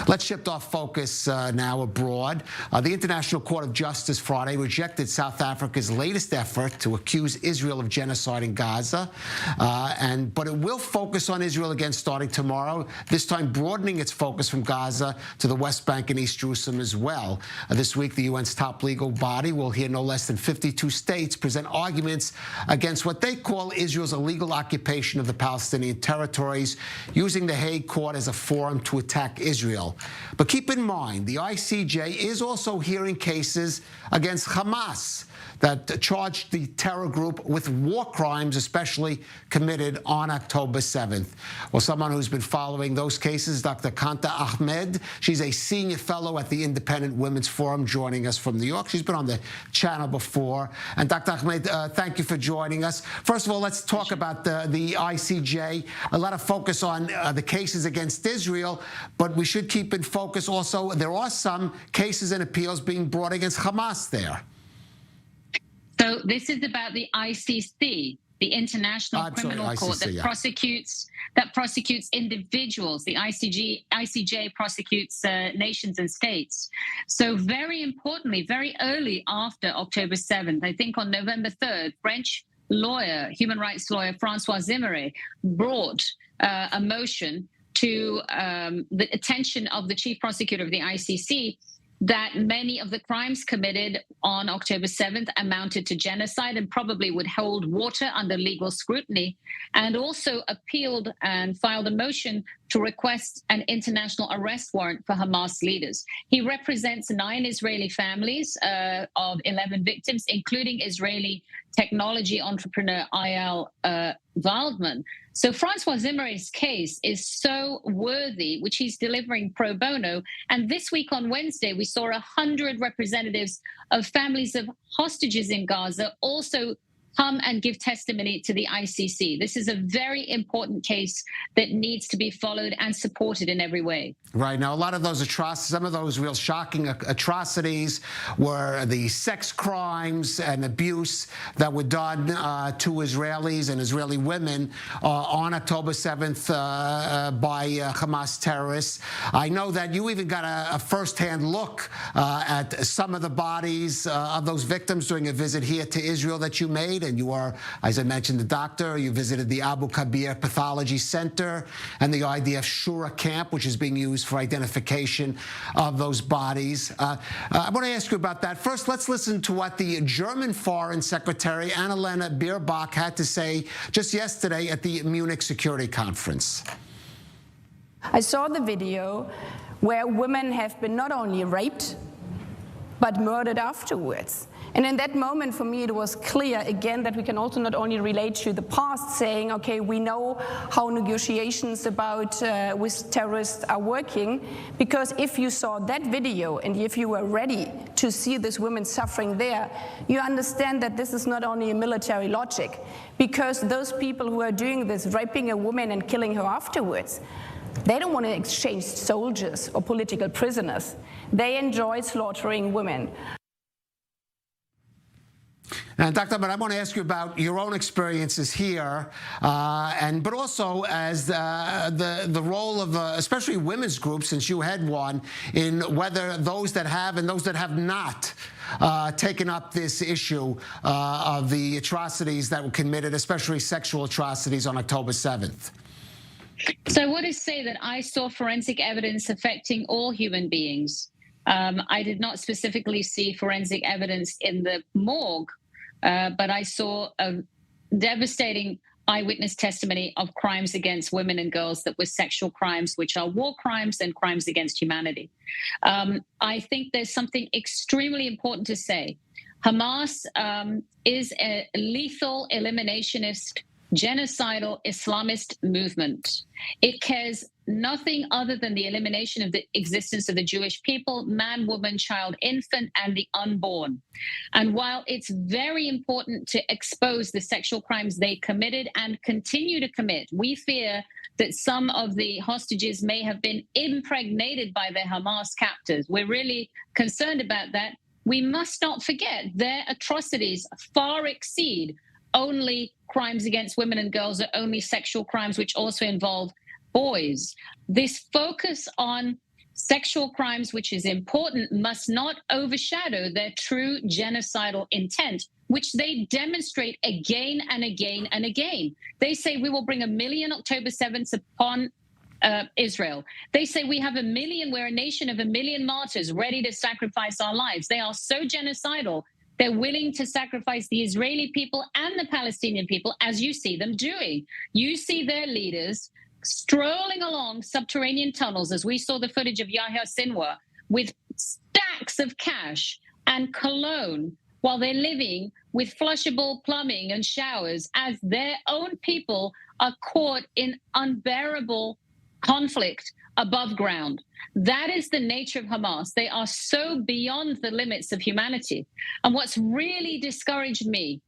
Let's shift our focus now abroad. The International Court of Justice Friday rejected South Africa's latest effort to accuse Israel of genocide in Gaza, but it will focus on Israel again starting tomorrow, this time broadening its focus from Gaza to the West Bank and East Jerusalem as well. This week, the UN's top legal body will hear no less than 52 states present arguments against what they call Israel's illegal occupation of the Palestinian territories, using the Hague court as a forum to attack Israel. But keep in mind, the ICJ is also hearing cases against Hamas that charged the terror group with war crimes, especially committed on October 7th. Well, someone who's been following those cases, Dr. Qanta Ahmed. She's a senior fellow at the Independent Women's Forum, joining us from New York. She's been on the channel before. And Dr. Ahmed, thank you for joining us. First of all, let's talk about the ICJ. A lot of focus on the cases against Israel, but we should keep in focus also, there are some cases and appeals being brought against Hamas there. So this is about the ICC, the International Criminal Court that prosecutes individuals. The ICJ prosecutes nations and states. So very importantly, very early after October 7th, I think on November 3rd, French lawyer, human rights lawyer François Zimmeré brought a motion to the attention of the chief prosecutor of the ICC that many of the crimes committed on October 7th amounted to genocide and probably would hold water under legal scrutiny, and also appealed and filed a motion to request an international arrest warrant for Hamas leaders. He represents 9 Israeli families of 11 victims, including Israeli technology entrepreneur Eyal Waldman. So François Zimmer's case is so worthy, which he's delivering pro bono. And this week on Wednesday, we saw 100 representatives of families of hostages in Gaza also come and give testimony to the ICC. This is a very important case that needs to be followed and supported in every way. Right. Now, a lot of those atrocities, some of those real shocking atrocities were the sex crimes and abuse that were done to Israelis and Israeli women on October 7th by Hamas terrorists. I know that you even got a firsthand look at some of the bodies of those victims during a visit here to Israel that you made. And you are, as I mentioned, the doctor. You visited the Abu Kabir Pathology Center and the IDF Shura camp, which is being used for identification of those bodies. I want to ask you about that. First, let's listen to what the German Foreign Secretary Annalena Baerbock had to say just yesterday at the Munich Security Conference. I saw the video where women have been not only raped, but murdered afterwards. And in that moment, for me, it was clear, again, that we can also not only relate to the past, saying, okay, we know how negotiations about with terrorists are working, because if you saw that video and if you were ready to see these women suffering there, you understand that this is not only a military logic, because those people who are doing this, raping a woman and killing her afterwards, they don't want to exchange soldiers or political prisoners. They enjoy slaughtering women. And Dr. Ahmed, I want to ask you about your own experiences here, but also as the role of especially women's groups, since you had one, in whether those that have and those that have not taken up this issue of the atrocities that were committed, especially sexual atrocities on October 7th. So I want to say that I saw forensic evidence affecting all human beings. I did not specifically see forensic evidence in the morgue, but I saw a devastating eyewitness testimony of crimes against women and girls that were sexual crimes, which are war crimes and crimes against humanity. I think there's something extremely important to say. Hamas is a lethal eliminationist, genocidal Islamist movement. It cares nothing other than the elimination of the existence of the Jewish people, man, woman, child, infant, and the unborn. And while it's very important to expose the sexual crimes they committed and continue to commit, we fear that some of the hostages may have been impregnated by their Hamas captors. We're really concerned about that. We must not forget their atrocities far exceed only crimes against women and girls, or only sexual crimes, which also involve boys. This focus on sexual crimes, which is important, must not overshadow their true genocidal intent, which they demonstrate again and again and again. They say we will bring 1 million October 7th upon Israel. They say we have 1 million, we're a nation of 1 million martyrs ready to sacrifice our lives. They are so genocidal, they're willing to sacrifice the Israeli people and the Palestinian people, as you see them doing. You see their leaders strolling along subterranean tunnels, as we saw the footage of Yahya Sinwar, with stacks of cash and cologne, while they're living with flushable plumbing and showers, as their own people are caught in unbearable conflict above ground. That is the nature of Hamas. They are so beyond the limits of humanity. And what's really discouraged me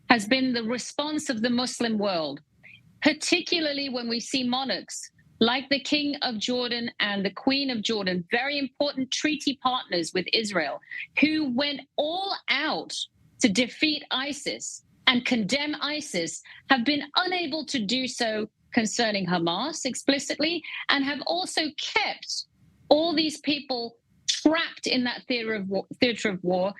has been the response of the Muslim world, particularly when we see monarchs like the King of Jordan and the Queen of Jordan, very important treaty partners with Israel, who went all out to defeat ISIS and condemn ISIS, have been unable to do so concerning Hamas explicitly, and have also kept all these people trapped in that theater of war,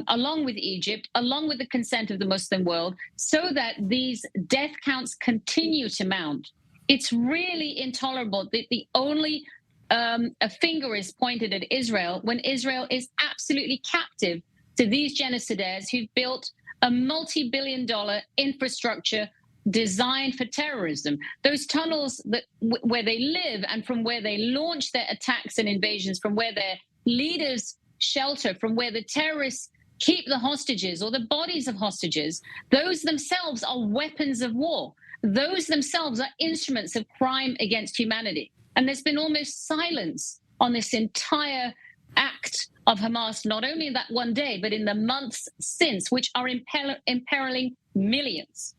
along with Egypt, along with the consent of the Muslim world, so that these death counts continue to mount. It's really intolerable that the only a finger is pointed at Israel when Israel is absolutely captive to these genocidaires who've built a multi-billion-dollar infrastructure designed for terrorism. Those tunnels where they live and from where they launch their attacks and invasions, from where their leaders shelter, from where the terrorists keep the hostages or the bodies of hostages, those themselves are weapons of war. Those themselves are instruments of crime against humanity. And there's been almost silence on this entire act of Hamas, not only in that one day, but in the months since, which are imperiling millions.